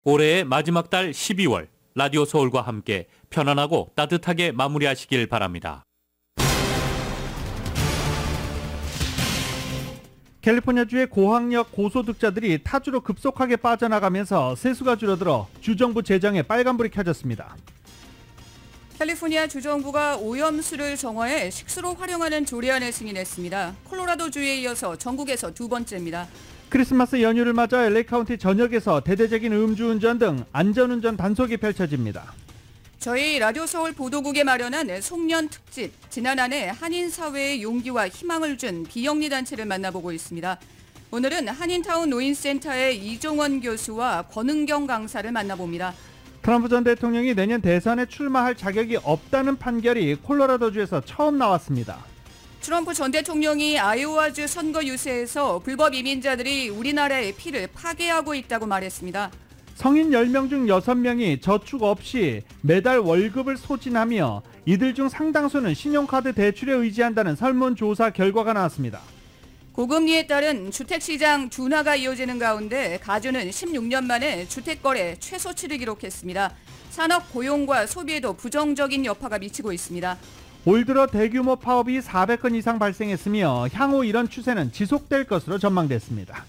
올해의 마지막 달 12월 라디오 서울과 함께 편안하고 따뜻하게 마무리하시길 바랍니다. 캘리포니아주의 고학력 고소득자들이 타주로 급속하게 빠져나가면서 세수가 줄어들어 주정부 재정에 빨간불이 켜졌습니다. 캘리포니아 주정부가 오염수를 정화해 식수로 활용하는 조례안을 승인했습니다. 콜로라도주에 이어서 전국에서 두 번째입니다. 크리스마스 연휴를 맞아 LA 카운티 전역에서 대대적인 음주운전 등 안전운전 단속이 펼쳐집니다. 저희 라디오 서울 보도국에 마련한 송년 특집, 지난 한 해 한인사회의 용기와 희망을 준 비영리 단체를 만나보고 있습니다. 오늘은 한인타운 노인센터의 이종원 교수와 권은경 강사를 만나봅니다. 트럼프 전 대통령이 내년 대선에 출마할 자격이 없다는 판결이 콜로라도주에서 처음 나왔습니다. 트럼프 전 대통령이 아이오와주 선거 유세에서 불법 이민자들이 우리나라의 피를 파괴하고 있다고 말했습니다. 성인 10명 중 6명이 저축 없이 매달 월급을 소진하며 이들 중 상당수는 신용카드 대출에 의지한다는 설문조사 결과가 나왔습니다. 고금리에 따른 주택시장 둔화가 이어지는 가운데 가주는 16년 만에 주택거래 최소치를 기록했습니다. 산업 고용과 소비에도 부정적인 여파가 미치고 있습니다. 올 들어 대규모 파업이 400건 이상 발생했으며 향후 이런 추세는 지속될 것으로 전망됐습니다.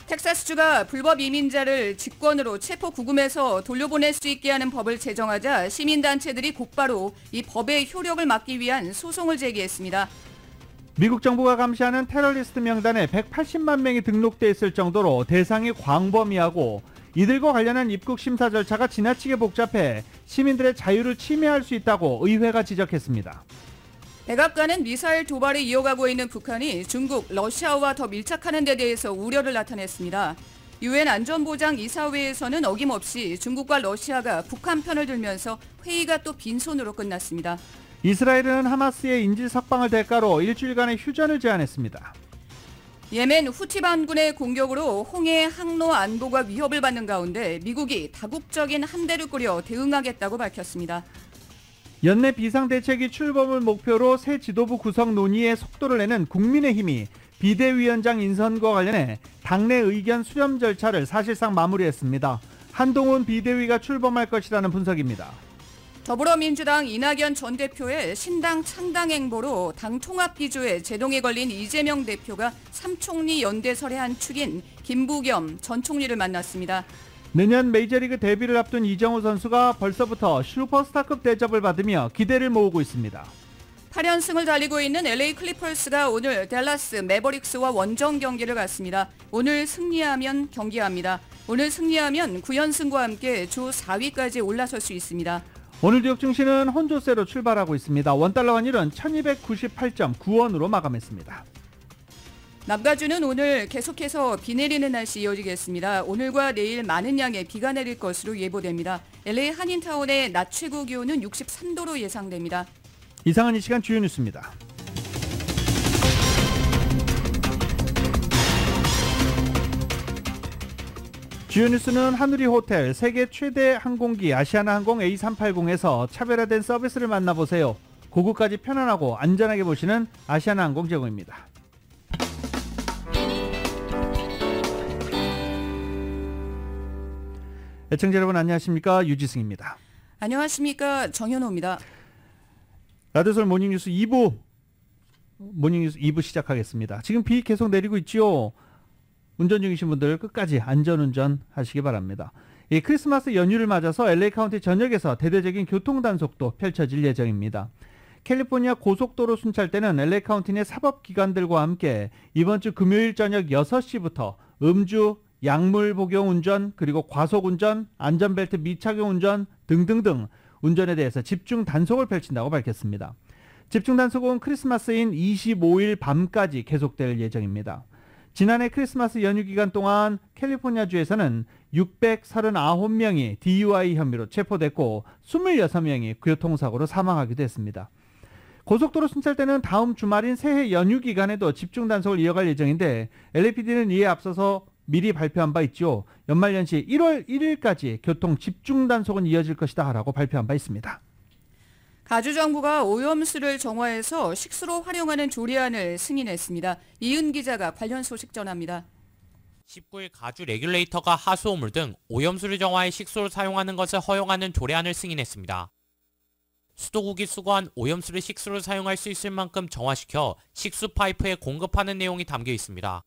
텍사스주가 불법 이민자를 직권으로 체포 구금해서 돌려보낼 수 있게 하는 법을 제정하자 시민단체들이 곧바로 이 법의 효력을 막기 위한 소송을 제기했습니다. 미국 정부가 감시하는 테러리스트 명단에 180만 명이 등록돼 있을 정도로 대상이 광범위하고 이들과 관련한 입국 심사 절차가 지나치게 복잡해 시민들의 자유를 침해할 수 있다고 의회가 지적했습니다. 백악관은 미사일 도발을 이어가고 있는 북한이 중국, 러시아와 더 밀착하는 데 대해서 우려를 나타냈습니다. 유엔 안전보장 이사회에서는 어김없이 중국과 러시아가 북한 편을 들면서 회의가 또 빈손으로 끝났습니다. 이스라엘은 하마스의 인질 석방을 대가로 일주일간의 휴전을 제안했습니다. 예멘 후티 반군의 공격으로 홍해 항로 안보가 위협을 받는 가운데 미국이 다국적인 함대를 꾸려 대응하겠다고 밝혔습니다. 연내 비상대책위 출범을 목표로 새 지도부 구성 논의에 속도를 내는 국민의힘이 비대위원장 인선과 관련해 당내 의견 수렴 절차를 사실상 마무리했습니다. 한동훈 비대위가 출범할 것이라는 분석입니다. 더불어민주당 이낙연 전 대표의 신당 창당 행보로 당 통합 기조에 제동이 걸린 이재명 대표가 삼총리 연대설의 한 축인 김부겸 전 총리를 만났습니다. 내년 메이저리그 데뷔를 앞둔 이정우 선수가 벌써부터 슈퍼스타급 대접을 받으며 기대를 모으고 있습니다. 8연승을 달리고 있는 LA 클리퍼스가 오늘 댈러스 매버릭스와 원정 경기를 갖습니다. 오늘 승리하면 경기합니다. 오늘 승리하면 9연승과 함께 조 4위까지 올라설 수 있습니다. 오늘 뉴욕 증시는 혼조세로 출발하고 있습니다. 원달러 환율은 1298.9원으로 마감했습니다. 남가주는 오늘 계속해서 비 내리는 날씨 이어지겠습니다. 오늘과 내일 많은 양의 비가 내릴 것으로 예보됩니다. LA 한인타운의 낮 최고 기온은 63도로 예상됩니다. 이상은 이 시간 주요 뉴스입니다. 주요 뉴스는 하누리 호텔, 세계 최대 항공기 아시아나항공 A380에서 차별화된 서비스를 만나보세요. 고국까지 편안하고 안전하게 보시는 아시아나항공 제공입니다. 애청자 여러분 안녕하십니까? 유지승입니다. 안녕하십니까? 정현호입니다. 라디오서울 모닝뉴스 2부 모닝뉴스 2부 시작하겠습니다. 지금 비 계속 내리고 있지요. 운전 중이신 분들 끝까지 안전운전 하시기 바랍니다. 이 크리스마스 연휴를 맞아서 LA 카운티 전역에서 대대적인 교통단속도 펼쳐질 예정입니다. 캘리포니아 고속도로 순찰대는 LA 카운티 내 사법기관들과 함께 이번 주 금요일 저녁 6시부터 음주, 약물 복용 운전, 그리고 과속운전, 안전벨트 미착용 운전 등등등 운전에 대해서 집중 단속을 펼친다고 밝혔습니다. 집중 단속은 크리스마스인 25일 밤까지 계속될 예정입니다. 지난해 크리스마스 연휴 기간 동안 캘리포니아주에서는 639명이 DUI 혐의로 체포됐고 26명이 교통사고로 사망하기도 했습니다. 고속도로 순찰대는 다음 주말인 새해 연휴 기간에도 집중 단속을 이어갈 예정인데 LAPD는 이에 앞서서 미리 발표한 바 있죠. 연말연시 1월 1일까지 교통 집중 단속은 이어질 것이다 라고 발표한 바 있습니다. 가주정부가 오염수를 정화해서 식수로 활용하는 조례안을 승인했습니다. 이은 기자가 관련 소식 전합니다. 19일 가주 레귤레이터가 하수오물 등 오염수를 정화해 식수로 사용하는 것을 허용하는 조례안을 승인했습니다. 수도국이 수거한 오염수를 식수로 사용할 수 있을 만큼 정화시켜 식수 파이프에 공급하는 내용이 담겨 있습니다.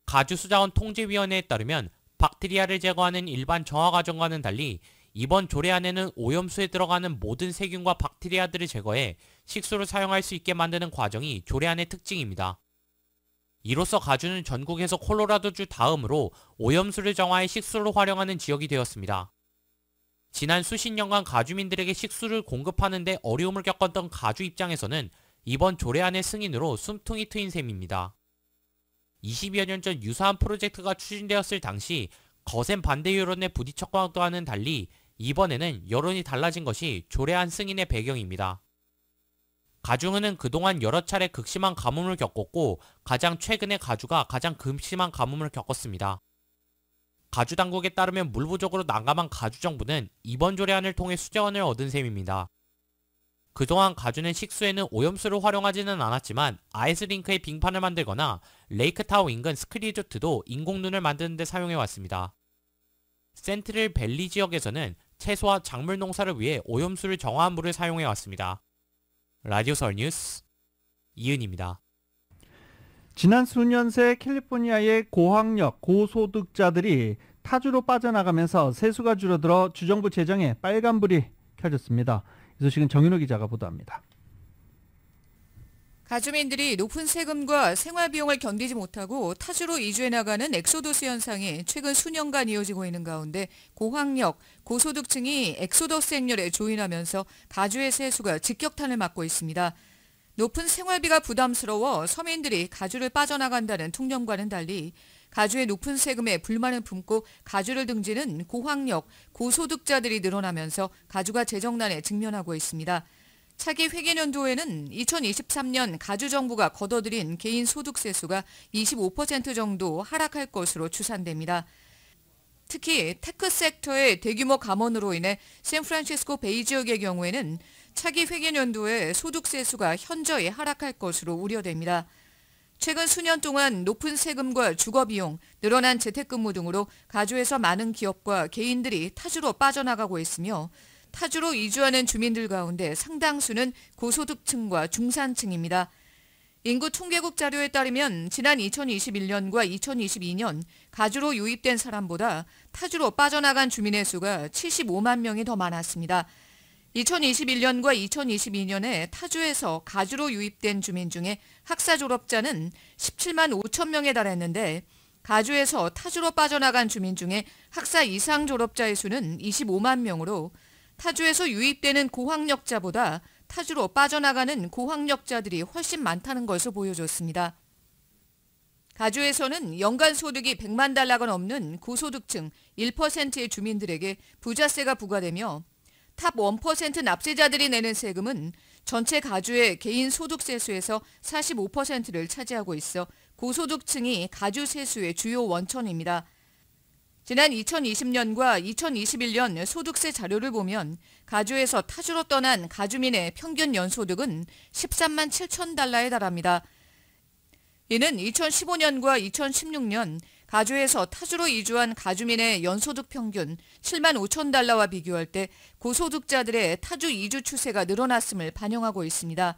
가주수자원 통제위원회에 따르면 박테리아를 제거하는 일반 정화 과정과는 달리 이번 조례안에는 오염수에 들어가는 모든 세균과 박테리아들을 제거해 식수로 사용할 수 있게 만드는 과정이 조례안의 특징입니다. 이로써 가주는 전국에서 콜로라도주 다음으로 오염수를 정화해 식수로 활용하는 지역이 되었습니다. 지난 수십 년간 가주민들에게 식수를 공급하는 데 어려움을 겪었던 가주 입장에서는 이번 조례안의 승인으로 숨통이 트인 셈입니다. 20여 년 전 유사한 프로젝트가 추진되었을 당시 거센 반대 여론에 부딪혔과는 달리 이번에는 여론이 달라진 것이 조례안 승인의 배경입니다. 가주는 그동안 여러 차례 극심한 가뭄을 겪었고 가장 최근에 가주가 가장 극심한 가뭄을 겪었습니다. 가주 당국에 따르면 물 부족으로 난감한 가주 정부는 이번 조례안을 통해 수재원을 얻은 셈입니다. 그동안 가주는 식수에는 오염수를 활용하지는 않았지만 아이스링크에 빙판을 만들거나 레이크타워 인근 스키리조트도 인공눈을 만드는 데 사용해왔습니다. 센트럴 밸리 지역에서는 채소와 작물 농사를 위해 오염수를 정화한 물을 사용해왔습니다. 라디오 서울 뉴스 이은입니다. 지난 수년 새 캘리포니아의 고학력, 고소득자들이 타주로 빠져나가면서 세수가 줄어들어 주정부 재정에 빨간불이 켜졌습니다. 이 소식은 정윤호 기자가 보도합니다. 가주민들이 높은 세금과 생활비용을 견디지 못하고 타주로 이주해 나가는 엑소더스 현상이 최근 수년간 이어지고 있는 가운데 고학력, 고소득층이 엑소더스 행렬에 조인하면서 가주의 세수가 직격탄을 맞고 있습니다. 높은 생활비가 부담스러워 서민들이 가주를 빠져나간다는 통념과는 달리 가주의 높은 세금에 불만을 품고 가주를 등지는 고학력, 고소득자들이 늘어나면서 가주가 재정난에 직면하고 있습니다. 차기 회계연도에는 2023년 가주 정부가 걷어들인 개인 소득세수가 25% 정도 하락할 것으로 추산됩니다. 특히 테크 섹터의 대규모 감원으로 인해 샌프란시스코 베이 지역의 경우에는 차기 회계연도에 소득세수가 현저히 하락할 것으로 우려됩니다. 최근 수년 동안 높은 세금과 주거비용, 늘어난 재택근무 등으로 가주에서 많은 기업과 개인들이 타주로 빠져나가고 있으며 타주로 이주하는 주민들 가운데 상당수는 고소득층과 중산층입니다. 인구통계국 자료에 따르면 지난 2021년과 2022년 가주로 유입된 사람보다 타주로 빠져나간 주민의 수가 75만 명이 더 많았습니다. 2021년과 2022년에 타주에서 가주로 유입된 주민 중에 학사 졸업자는 17만 5천 명에 달했는데 가주에서 타주로 빠져나간 주민 중에 학사 이상 졸업자의 수는 25만 명으로 타주에서 유입되는 고학력자보다 타주로 빠져나가는 고학력자들이 훨씬 많다는 것을 보여줬습니다. 가주에서는 연간 소득이 100만 달러가 넘는 고소득층 1%의 주민들에게 부자세가 부과되며 탑 1% 납세자들이 내는 세금은 전체 가주의 개인 소득세수에서 45%를 차지하고 있어 고소득층이 가주 세수의 주요 원천입니다. 지난 2020년과 2021년 소득세 자료를 보면 가주에서 타주로 떠난 가주민의 평균 연소득은 13만 7천 달러에 달합니다. 이는 2015년과 2016년 가주에서 타주로 이주한 가주민의 연소득 평균 7만 5천 달러와 비교할 때 고소득자들의 타주 이주 추세가 늘어났음을 반영하고 있습니다.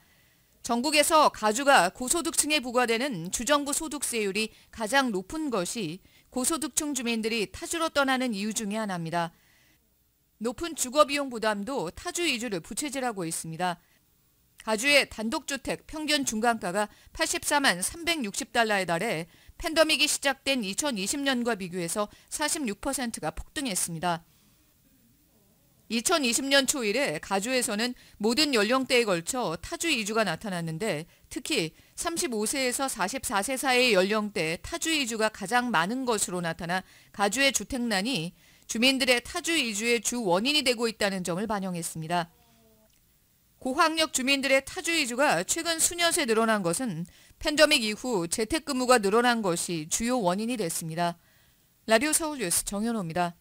전국에서 가주가 고소득층에 부과되는 주정부 소득세율이 가장 높은 것이 고소득층 주민들이 타주로 떠나는 이유 중에 하나입니다. 높은 주거비용 부담도 타주 이주를 부채질하고 있습니다. 가주의 단독주택 평균 중간가가 84만 360달러에 달해 팬데믹이 시작된 2020년과 비교해서 46%가 폭등했습니다. 2020년 초 이래 가주에서는 모든 연령대에 걸쳐 타주 이주가 나타났는데 특히 35세에서 44세 사이의 연령대 타주 이주가 가장 많은 것으로 나타나 가주의 주택난이 주민들의 타주 이주의 주 원인이 되고 있다는 점을 반영했습니다. 고학력 주민들의 타주 이주가 최근 수년 새 늘어난 것은 팬데믹 이후 재택근무가 늘어난 것이 주요 원인이 됐습니다. 라디오 서울 뉴스 정현호입니다.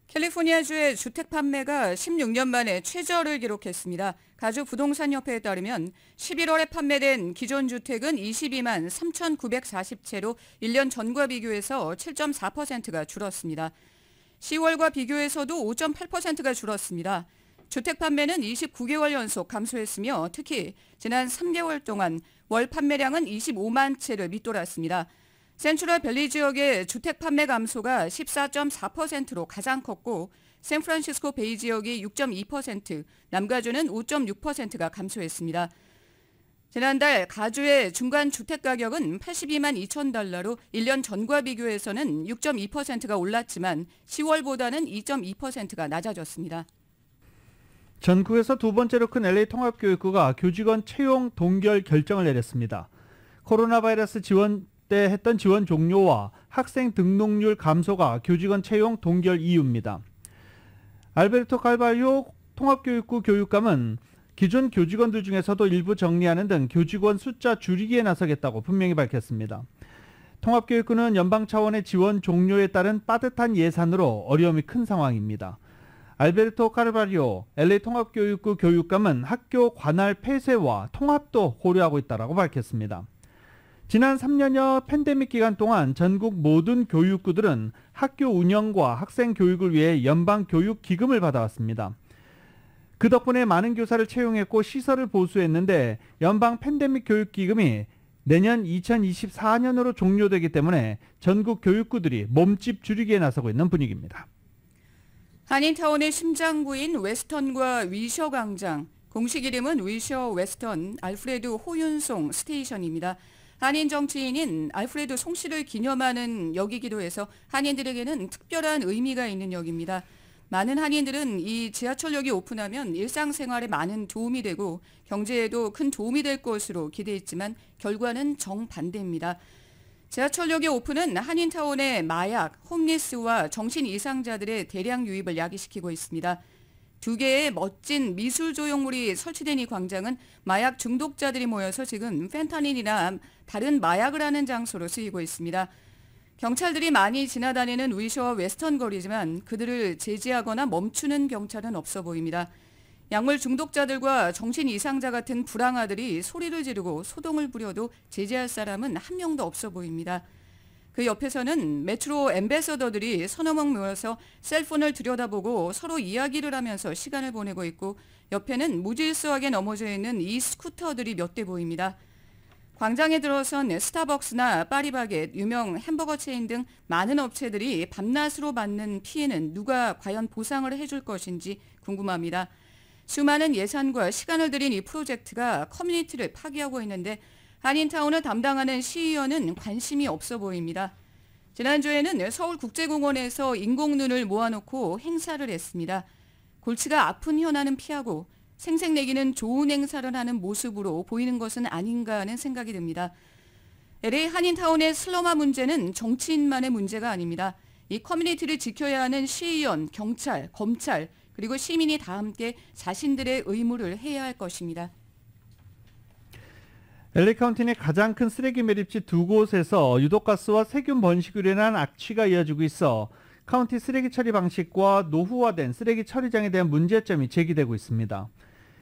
캘리포니아주의 주택 판매가 16년 만에 최저를 기록했습니다. 가주 부동산협회에 따르면 11월에 판매된 기존 주택은 22만 3,940채로 1년 전과 비교해서 7.4%가 줄었습니다. 10월과 비교해서도 5.8%가 줄었습니다. 주택 판매는 29개월 연속 감소했으며 특히 지난 3개월 동안 월 판매량은 25만 채를 밑돌았습니다. 센트럴 밸리 지역의 주택 판매 감소가 14.4%로 가장 컸고 샌프란시스코 베이 지역이 6.2%, 남가주는 5.6%가 감소했습니다. 지난달 가주의 중간 주택 가격은 82만 2천 달러로 1년 전과 비교해서는 6.2%가 올랐지만 10월보다는 2.2%가 낮아졌습니다. 전국에서 두 번째로 큰 LA 통합교육부가 교직원 채용 동결 결정을 내렸습니다. 코로나 바이러스 지원 때 했던 지원 종료와 학생 등록률 감소가 교직원 채용 동결 이유입니다. 알베르토 칼바리오 통합교육부 교육감은 기존 교직원들 중에서도 일부 정리하는 등 교직원 숫자 줄이기에 나서겠다고 분명히 밝혔습니다. 통합교육부는 연방 차원의 지원 종료에 따른 빠듯한 예산으로 어려움이 큰 상황입니다. 알베르토 카르바리오 LA 통합교육부 교육감은 학교 관할 폐쇄와 통합도 고려하고 있다고 밝혔습니다. 지난 3년여 팬데믹 기간 동안 전국 모든 교육구들은 학교 운영과 학생 교육을 위해 연방교육기금을 받아왔습니다. 그 덕분에 많은 교사를 채용했고 시설을 보수했는데 연방 팬데믹 교육기금이 내년 2024년으로 종료되기 때문에 전국 교육구들이 몸집 줄이기에 나서고 있는 분위기입니다. 한인타운의 심장부인 웨스턴과 위셔 광장, 공식 이름은 위셔 웨스턴 알프레드 호윤송 스테이션입니다. 한인 정치인인 알프레드 송 씨를 기념하는 역이기도 해서 한인들에게는 특별한 의미가 있는 역입니다. 많은 한인들은 이 지하철역이 오픈하면 일상생활에 많은 도움이 되고 경제에도 큰 도움이 될 것으로 기대했지만 결과는 정반대입니다. 지하철역의 오픈은 한인타운의 마약, 홈리스와 정신 이상자들의 대량 유입을 야기시키고 있습니다. 두 개의 멋진 미술 조형물이 설치된 이 광장은 마약 중독자들이 모여서 지금 펜타닐이나 다른 마약을 하는 장소로 쓰이고 있습니다. 경찰들이 많이 지나다니는 위셔와 웨스턴 거리지만 그들을 제지하거나 멈추는 경찰은 없어 보입니다. 약물 중독자들과 정신 이상자 같은 불황아들이 소리를 지르고 소동을 부려도 제지할 사람은 한 명도 없어 보입니다. 그 옆에서는 메트로 앰베서더들이 서너 명 모여서 셀폰을 들여다보고 서로 이야기를 하면서 시간을 보내고 있고 옆에는 무질서하게 넘어져 있는 이 스쿠터들이 몇 대 보입니다. 광장에 들어선 스타벅스나 파리바겟, 유명 햄버거 체인 등 많은 업체들이 밤낮으로 받는 피해는 누가 과연 보상을 해줄 것인지 궁금합니다. 수많은 예산과 시간을 들인 이 프로젝트가 커뮤니티를 파괴하고 있는데 한인타운을 담당하는 시의원은 관심이 없어 보입니다. 지난주에는 서울국제공원에서 인공눈을 모아놓고 행사를 했습니다. 골치가 아픈 현안은 피하고 생색내기는 좋은 행사를 하는 모습으로 보이는 것은 아닌가 하는 생각이 듭니다. LA 한인타운의 슬럼화 문제는 정치인만의 문제가 아닙니다. 이 커뮤니티를 지켜야 하는 시의원, 경찰, 검찰, 그리고 시민이 다 함께 자신들의 의무를 해야 할 것입니다. LA 카운티 내 가장 큰 쓰레기 매립지 두 곳에서 유독가스와 세균 번식으로 인한 악취가 이어지고 있어 카운티 쓰레기 처리 방식과 노후화된 쓰레기 처리장에 대한 문제점이 제기되고 있습니다.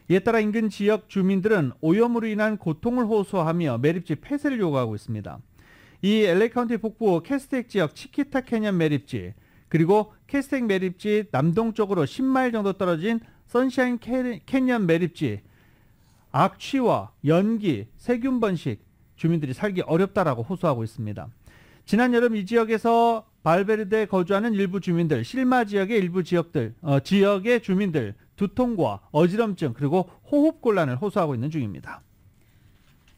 이에 따라 인근 지역 주민들은 오염으로 인한 고통을 호소하며 매립지 폐쇄를 요구하고 있습니다. 이 LA 카운티 북부 캐스텍 지역 치키타 캐년 매립지, 그리고 캐스텍 매립지 남동쪽으로 10마일 정도 떨어진 선샤인 캐년 매립지, 악취와 연기, 세균 번식, 주민들이 살기 어렵다라고 호소하고 있습니다. 지난 여름 이 지역에서 발베르데에 거주하는 일부 주민들, 실마 지역의 일부 지역의 주민들 두통과 어지럼증 그리고 호흡 곤란을 호소하고 있는 중입니다.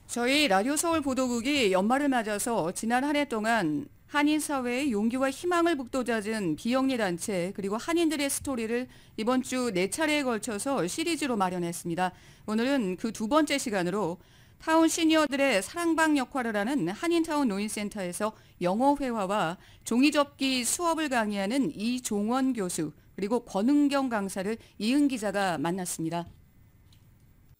저희 라디오 서울 보도국이 연말을 맞아서 지난 한 해 동안 한인 사회의 용기와 희망을 북돋아준 비영리 단체 그리고 한인들의 스토리를 이번 주 4차례에 걸쳐서 시리즈로 마련했습니다. 오늘은 그 두 번째 시간으로 타운 시니어들의 사랑방 역할을 하는 한인타운 노인센터에서 영어 회화와 종이접기 수업을 강의하는 이종원 교수 그리고 권은경 강사를 이은 기자가 만났습니다.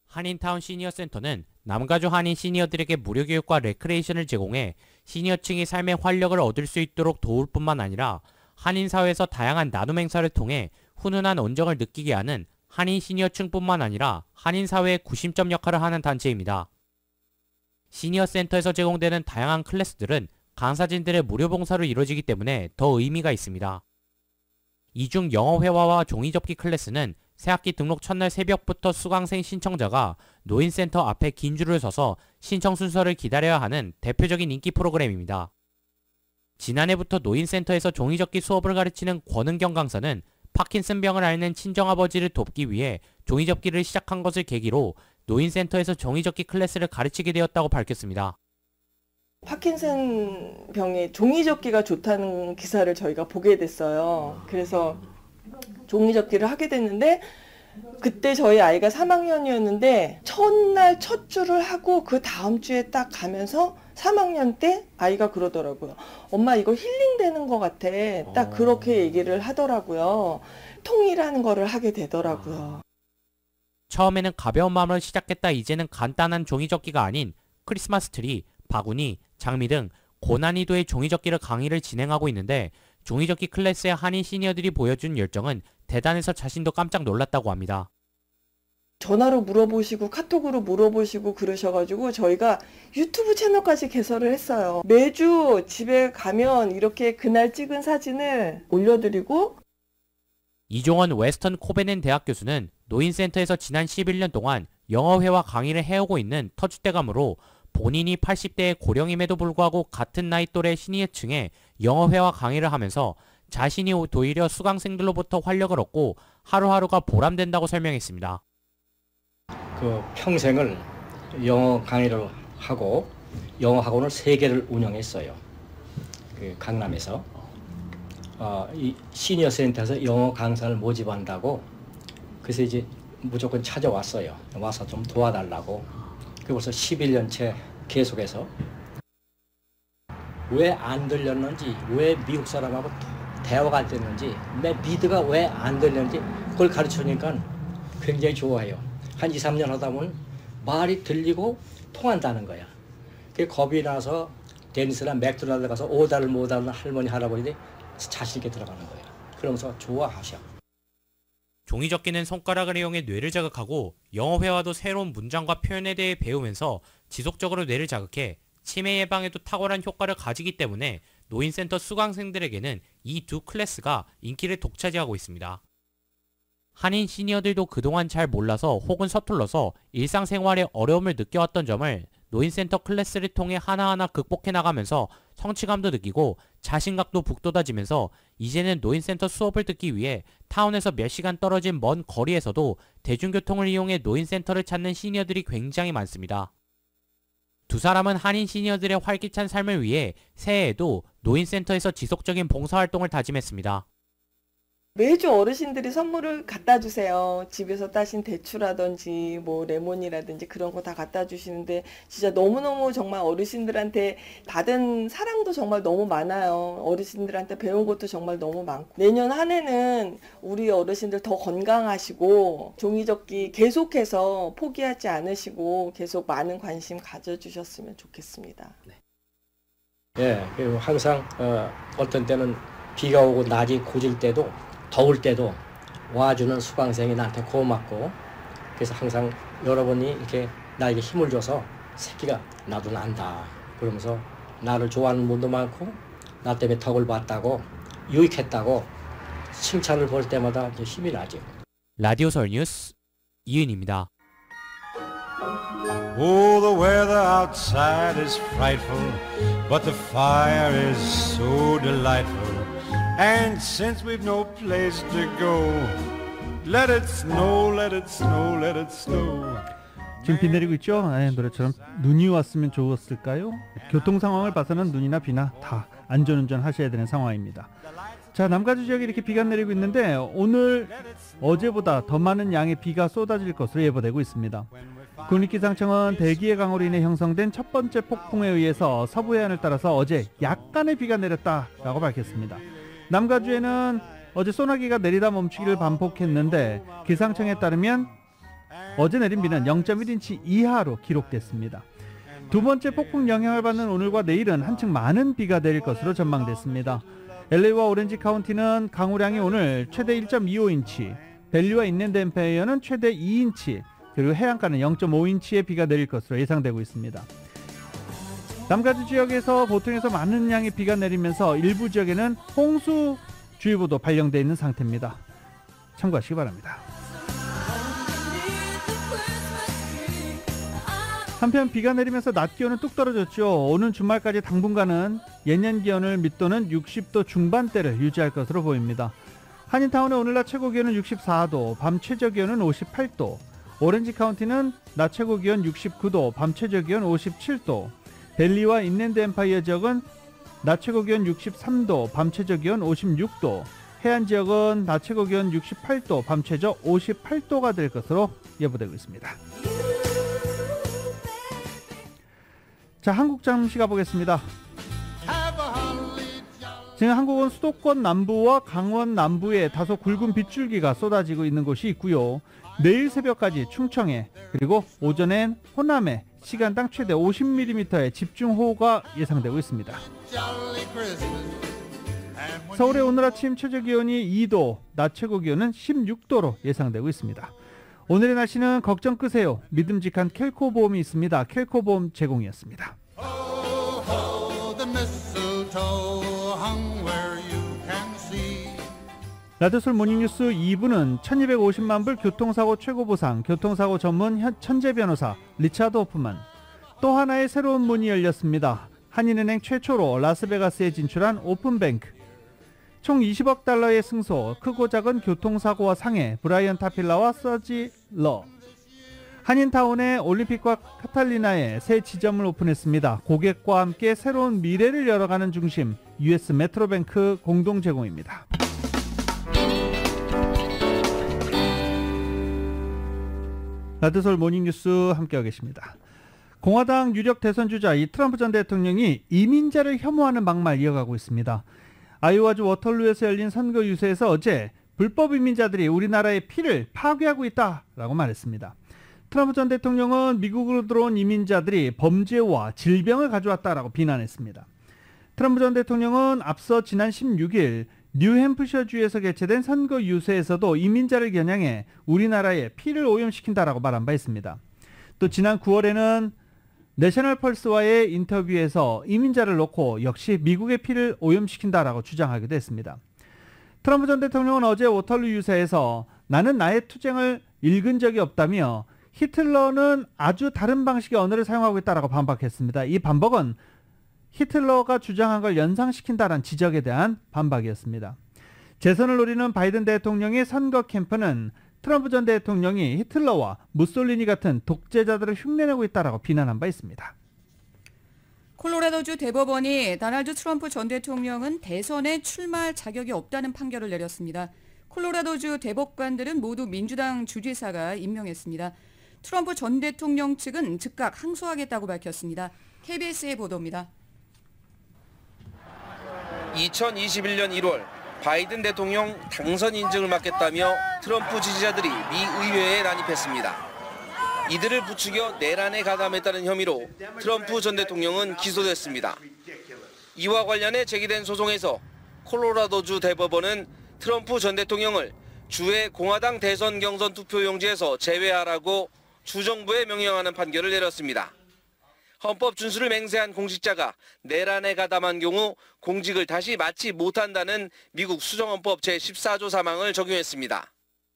한인타운 시니어센터는 남가주 한인 시니어들에게 무료 교육과 레크레이션을 제공해 시니어층이 삶의 활력을 얻을 수 있도록 도울 뿐만 아니라 한인사회에서 다양한 나눔 행사를 통해 훈훈한 온정을 느끼게 하는 한인 시니어층뿐만 아니라 한인사회의 구심점 역할을 하는 단체입니다. 시니어센터에서 제공되는 다양한 클래스들은 강사진들의 무료 봉사로 이루어지기 때문에 더 의미가 있습니다. 이 중 영어회화와 종이접기 클래스는 새학기 등록 첫날 새벽부터 수강생 신청자가 노인센터 앞에 긴 줄을 서서 신청 순서를 기다려야 하는 대표적인 인기 프로그램입니다. 지난해부터 노인센터에서 종이접기 수업을 가르치는 권은경 강사는 파킨슨병을 앓는 친정아버지를 돕기 위해 종이접기를 시작한 것을 계기로 노인센터에서 종이접기 클래스를 가르치게 되었다고 밝혔습니다. 파킨슨 병에 종이접기가 좋다는 기사를 저희가 보게 됐어요. 그래서 종이접기를 하게 됐는데 그때 저희 아이가 3학년이었는데 첫날 첫 줄을 하고 그 다음 주에 딱 가면서 3학년 때 아이가 그러더라고요. 엄마 이거 힐링되는 것 같아. 딱 그렇게 얘기를 하더라고요. 통일하는 거를 하게 되더라고요. 처음에는 가벼운 마음으로 시작했다 이제는 간단한 종이접기가 아닌 크리스마스 트리, 바구니, 장미 등 고난이도의 종이접기를 강의를 진행하고 있는데 종이접기 클래스의 한인 시니어들이 보여준 열정은 대단해서 자신도 깜짝 놀랐다고 합니다. 전화로 물어보시고 카톡으로 물어보시고 그러셔가지고 저희가 유튜브 채널까지 개설을 했어요. 매주 집에 가면 이렇게 그날 찍은 사진을 올려드리고 이종원 웨스턴 코베넨 대학 교수는 노인센터에서 지난 11년 동안 영어회화 강의를 해오고 있는 터줏대감으로 본인이 80대의 고령임에도 불구하고 같은 나이 또래 시니어층에 영어회화 강의를 하면서 자신이 오히려 수강생들로부터 활력을 얻고 하루하루가 보람된다고 설명했습니다. 그 평생을 영어 강의를 하고 영어 학원을 3개를 운영했어요. 그 강남에서 이 시니어 센터에서 영어 강사를 모집한다고 그래서 이제 무조건 찾아왔어요. 와서 좀 도와달라고. 그 벌써 11년째 계속해서 왜 안 들렸는지, 왜 미국 사람하고 대화가 안 됐는지, 내 미드가 왜 안 들렸는지 그걸 가르쳐주니까 굉장히 좋아해요. 한 2, 3년 하다 보면 말이 들리고 통한다는 거야. 그게 겁이 나서 데니스나 맥도날드 가서 오다를 못하는 할머니, 할아버지들이 자신 있게 들어가는 거야. 그러면서 좋아하셔. 종이접기는 손가락을 이용해 뇌를 자극하고 영어 회화도 새로운 문장과 표현에 대해 배우면서 지속적으로 뇌를 자극해 치매 예방에도 탁월한 효과를 가지기 때문에 노인센터 수강생들에게는 이 두 클래스가 인기를 독차지하고 있습니다. 한인 시니어들도 그동안 잘 몰라서 혹은 서툴러서 일상생활에 어려움을 느껴왔던 점을 노인센터 클래스를 통해 하나하나 극복해 나가면서 성취감도 느끼고 자신감도 북돋아지면서 이제는 노인센터 수업을 듣기 위해 타운에서 몇 시간 떨어진 먼 거리에서도 대중교통을 이용해 노인센터를 찾는 시니어들이 굉장히 많습니다. 두 사람은 한인 시니어들의 활기찬 삶을 위해 새해에도 노인센터에서 지속적인 봉사활동을 다짐했습니다. 매주 어르신들이 선물을 갖다 주세요. 집에서 따신 대추라든지 뭐 레몬이라든지 그런 거 다 갖다 주시는데 진짜 너무너무 정말 어르신들한테 받은 사랑도 정말 너무 많아요. 어르신들한테 배운 것도 정말 너무 많고 내년 한 해는 우리 어르신들 더 건강하시고 종이접기 계속해서 포기하지 않으시고 계속 많은 관심 가져주셨으면 좋겠습니다. 예, 그리고 항상 어떤 때는 비가 오고 낮이 고질 때도 더울 때도 와주는 수강생이 나한테 고맙고 그래서 항상 여러분이 이렇게 나에게 힘을 줘서 새끼가 나도 난다 그러면서 나를 좋아하는 분도 많고 나 때문에 덕을 봤다고 유익했다고 칭찬을 볼 때마다 힘이 나죠. 라디오 서울 뉴스 이은입니다. Oh, the weather outside is frightful, but the fire is so delightful. And since we've no place to go, let it snow, let it snow, let it snow. 지금 비 내리고 있죠? 노래처럼 눈이 왔으면 좋았을까요? 교통 상황을 봐서는 눈이나 비나 다 안전운전 하셔야 되는 상황입니다. 자, 남가주 지역에 이렇게 비가 내리고 있는데 오늘 어제보다 더 많은 양의 비가 쏟아질 것으로 예보되고 있습니다. 국립기상청은 대기의 강으로 인해 형성된 첫 번째 폭풍에 의해서 서부 해안을 따라서 어제 약간의 비가 내렸다라고 밝혔습니다. 남가주에는 어제 소나기가 내리다 멈추기를 반복했는데 기상청에 따르면 어제 내린 비는 0.1인치 이하로 기록됐습니다. 두 번째 폭풍 영향을 받는 오늘과 내일은 한층 많은 비가 내릴 것으로 전망됐습니다. LA와 오렌지 카운티는 강우량이 오늘 최대 1.25인치, 밸리와 인랜드 엠파이어는 최대 2인치, 그리고 해안가는 0.5인치의 비가 내릴 것으로 예상되고 있습니다. 남가주 지역에서 보통에서 많은 양의 비가 내리면서 일부 지역에는 홍수주의보도 발령되어 있는 상태입니다. 참고하시기 바랍니다. 한편 비가 내리면서 낮 기온은 뚝 떨어졌죠. 오는 주말까지 당분간은 예년 기온을 밑도는 60도 중반대를 유지할 것으로 보입니다. 한인타운의 오늘 낮 최고 기온은 64도, 밤 최저 기온은 58도, 오렌지 카운티는 낮 최고 기온 69도, 밤 최저 기온 57도, 밸리와 인랜드 엠파이어 지역은 낮 최고 기온 63도, 밤 최저 기온 56도, 해안 지역은 낮 최고 기온 68도, 밤 최저 58도가 될 것으로 예보되고 있습니다. 자, 한국 잠시 가보겠습니다. 지금 한국은 수도권 남부와 강원 남부에 다소 굵은 빗줄기가 쏟아지고 있는 곳이 있고요. 내일 새벽까지 충청에, 그리고 오전엔 호남에 시간당 최대 50mm의 집중호우가 예상되고 있습니다. 서울의 오늘 아침 최저 기온이 2도, 낮 최고 기온은 16도로 예상되고 있습니다. 오늘의 날씨는 걱정 끄세요. 믿음직한 켈코 보험이 있습니다. 켈코 보험 제공이었습니다. 라디오솔 모닝뉴스 2부는 1250만 불 교통사고 최고보상, 교통사고 전문 천재 변호사 리차드 호프만, 또 하나의 새로운 문이 열렸습니다. 한인은행 최초로 라스베가스에 진출한 오픈뱅크, 총 20억 달러의 승소, 크고 작은 교통사고와 상해, 브라이언 타필라와 서지 러. 한인타운의 올림픽과 카탈리나에 새 지점을 오픈했습니다. 고객과 함께 새로운 미래를 열어가는 중심, US 메트로뱅크 공동 제공입니다. 라디오솔 모닝뉴스 함께하고 계십니다. 공화당 유력 대선주자 이 트럼프 전 대통령이 이민자를 혐오하는 막말 이어가고 있습니다. 아이오와주 워털루에서 열린 선거 유세에서 어제 불법 이민자들이 우리나라의 피를 파괴하고 있다라고 말했습니다. 트럼프 전 대통령은 미국으로 들어온 이민자들이 범죄와 질병을 가져왔다라고 비난했습니다. 트럼프 전 대통령은 앞서 지난 16일 뉴햄프셔주에서 개최된 선거 유세에서도 이민자를 겨냥해 우리나라의 피를 오염시킨다라고 말한 바 있습니다. 또 지난 9월에는 내셔널 펄스와의 인터뷰에서 이민자를 놓고 역시 미국의 피를 오염시킨다라고 주장하기도 했습니다. 트럼프 전 대통령은 어제 워털루 유세에서 나는 나의 투쟁을 읽은 적이 없다며 히틀러는 아주 다른 방식의 언어를 사용하고 있다라고 반박했습니다. 이 반박은 히틀러가 주장한 걸 연상시킨다는 지적에 대한 반박이었습니다. 재선을 노리는 바이든 대통령의 선거 캠프는 트럼프 전 대통령이 히틀러와 무솔리니 같은 독재자들을 흉내내고 있다라고 비난한 바 있습니다. 콜로라도주 대법원이 도널드 트럼프 전 대통령은 대선에 출마할 자격이 없다는 판결을 내렸습니다. 콜로라도주 대법관들은 모두 민주당 주지사가 임명했습니다. 트럼프 전 대통령 측은 즉각 항소하겠다고 밝혔습니다. KBS의 보도입니다. 2021년 1월 바이든 대통령 당선 인증을 막겠다며 트럼프 지지자들이 미 의회에 난입했습니다. 이들을 부추겨 내란에 가담했다는 혐의로 트럼프 전 대통령은 기소됐습니다. 이와 관련해 제기된 소송에서 콜로라도주 대법원은 트럼프 전 대통령을 주의 공화당 대선 경선 투표용지에서 제외하라고 주정부에 명령하는 판결을 내렸습니다. 헌법 준수를 맹세한 공직자가 내란에 가담한 경우 공직을 다시 맡지 못한다는 미국 수정헌법 제14조 3항을 적용했습니다.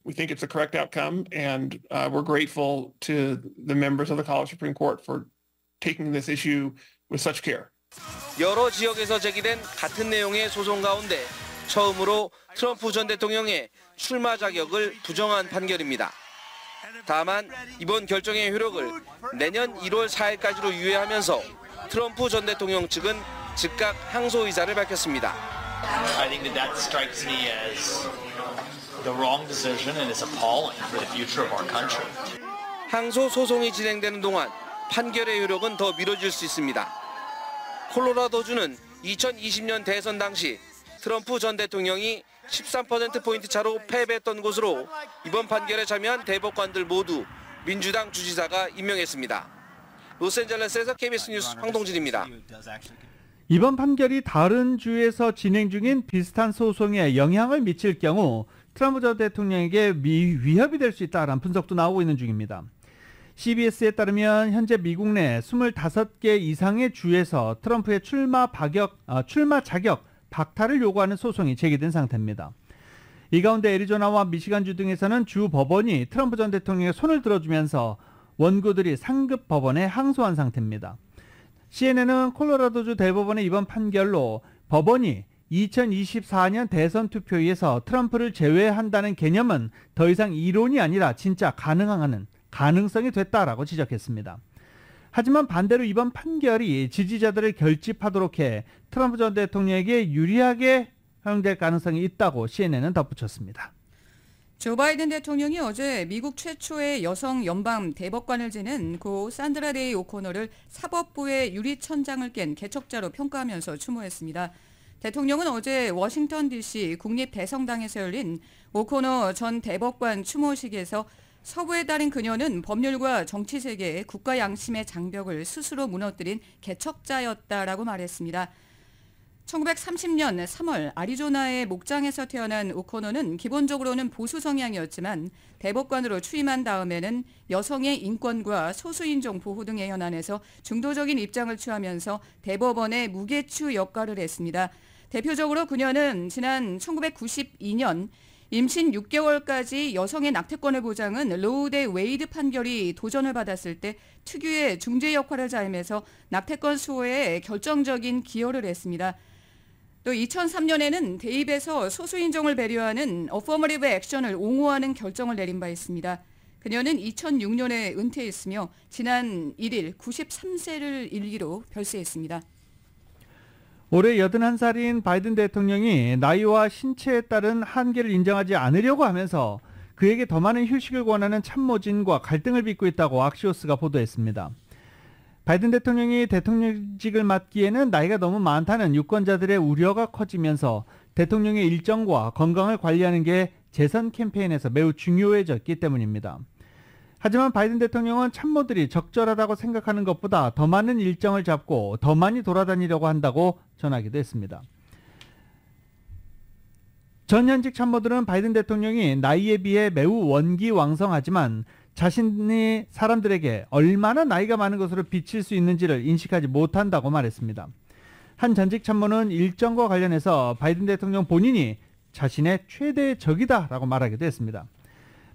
We think it's the correct outcome, and we're grateful to the members of the Colorado Supreme Court for taking this issue with such care. 여러 지역에서 제기된 같은 내용의 소송 가운데 처음으로 트럼프 전 대통령의 출마 자격을 부정한 판결입니다. 다만 이번 결정의 효력을 내년 1월 4일까지로 유예하면서 트럼프 전 대통령 측은 즉각 항소 의사를 밝혔습니다. I think that strikes me as the wrong decision and is appalling for the future of our country. 항소 소송이 진행되는 동안 판결의 효력은 더 미뤄질 수 있습니다. 콜로라도주는 2020년 대선 당시 트럼프 전 대통령이 13%포인트 차로 패배했던 곳으로 이번 판결에 참여한 대법관들 모두 민주당 주지사가 임명했습니다. 로스앤젤레스에서 KBS 뉴스 황동진입니다. 이번 판결이 다른 주에서 진행 중인 비슷한 소송에 영향을 미칠 경우 트럼프 전 대통령에게 위협이 될 수 있다라는 분석도 나오고 있는 중입니다. CBS에 따르면 현재 미국 내 25개 이상의 주에서 트럼프의 출마 자격 박탈을 요구하는 소송이 제기된 상태입니다. 이 가운데 애리조나와 미시간주 등에서는 주 법원이 트럼프 전 대통령의 손을 들어주면서 원고들이 상급 법원에 항소한 상태입니다. CNN은 콜로라도주 대법원의 이번 판결로 법원이 2024년 대선 투표에서 트럼프를 제외한다는 개념은 더 이상 이론이 아니라 진짜 가능한 가능성이 됐다라고 지적했습니다. 하지만 반대로 이번 판결이 지지자들을 결집하도록 해 트럼프 전 대통령에게 유리하게 활용될 가능성이 있다고 CNN은 덧붙였습니다. 조 바이든 대통령이 어제 미국 최초의 여성 연방 대법관을 지낸 고 산드라 데이 오코너를 사법부의 유리천장을 깬 개척자로 평가하면서 추모했습니다. 대통령은 어제 워싱턴 DC 국립대성당에서 열린 오코너 전 대법관 추모식에서 서부에 달인 그녀는 법률과 정치 세계의 국가 양심의 장벽을 스스로 무너뜨린 개척자였다라고 말했습니다. 1930년 3월 아리조나의 목장에서 태어난 오코너는 기본적으로는 보수 성향이었지만 대법관으로 취임한 다음에는 여성의 인권과 소수인종 보호 등의 현안에서 중도적인 입장을 취하면서 대법원의 무게추 역할을 했습니다. 대표적으로 그녀는 지난 1992년 임신 6개월까지 여성의 낙태권을 보장한 로우 대 웨이드 판결이 도전을 받았을 때 특유의 중재 역할을 자임해서 낙태권 수호에 결정적인 기여를 했습니다. 또 2003년에는 대입에서 소수인종을 배려하는 어퍼머티브 액션을 옹호하는 결정을 내린 바 있습니다. 그녀는 2006년에 은퇴했으며 지난 1일 93세를 일기로 별세했습니다. 올해 81살인 바이든 대통령이 나이와 신체에 따른 한계를 인정하지 않으려고 하면서 그에게 더 많은 휴식을 권하는 참모진과 갈등을 빚고 있다고 악시오스가 보도했습니다. 바이든 대통령이 대통령직을 맡기에는 나이가 너무 많다는 유권자들의 우려가 커지면서 대통령의 일정과 건강을 관리하는 게 재선 캠페인에서 매우 중요해졌기 때문입니다. 하지만 바이든 대통령은 참모들이 적절하다고 생각하는 것보다 더 많은 일정을 잡고 더 많이 돌아다니려고 한다고 전하기도 했습니다. 전 현직 참모들은 바이든 대통령이 나이에 비해 매우 원기왕성하지만 자신이 사람들에게 얼마나 나이가 많은 것으로 비칠 수 있는지를 인식하지 못한다고 말했습니다. 한 전직 참모는 일정과 관련해서 바이든 대통령 본인이 자신의 최대의 적이다라고 말하기도 했습니다.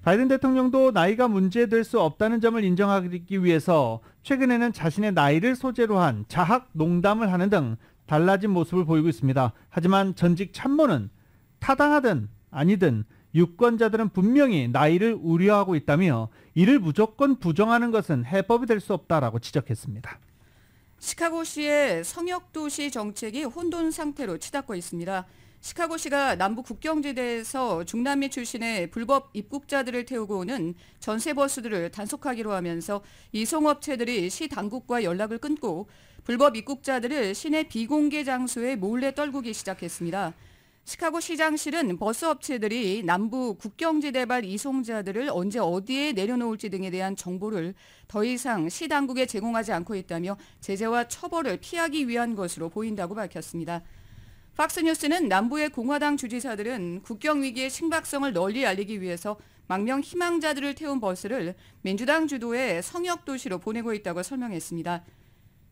바이든 대통령도 나이가 문제될 수 없다는 점을 인정하기 위해서 최근에는 자신의 나이를 소재로 한 자학 농담을 하는 등 달라진 모습을 보이고 있습니다. 하지만 전직 참모는 타당하든 아니든 유권자들은 분명히 나이를 우려하고 있다며 이를 무조건 부정하는 것은 해법이 될 수 없다라고 지적했습니다. 시카고시의 성역도시 정책이 혼돈 상태로 치닫고 있습니다. 시카고시가 남부 국경지대에서 중남미 출신의 불법 입국자들을 태우고 오는 전세버스들을 단속하기로 하면서 이송업체들이 시 당국과 연락을 끊고 불법 입국자들을 시내 비공개 장소에 몰래 떨구기 시작했습니다. 시카고 시장실은 버스 업체들이 남부 국경지대발 이송자들을 언제 어디에 내려놓을지 등에 대한 정보를 더 이상 시 당국에 제공하지 않고 있다며 제재와 처벌을 피하기 위한 것으로 보인다고 밝혔습니다. 팍스뉴스는 남부의 공화당 주지사들은 국경 위기의 심각성을 널리 알리기 위해서 망명 희망자들을 태운 버스를 민주당 주도의 성역도시로 보내고 있다고 설명했습니다.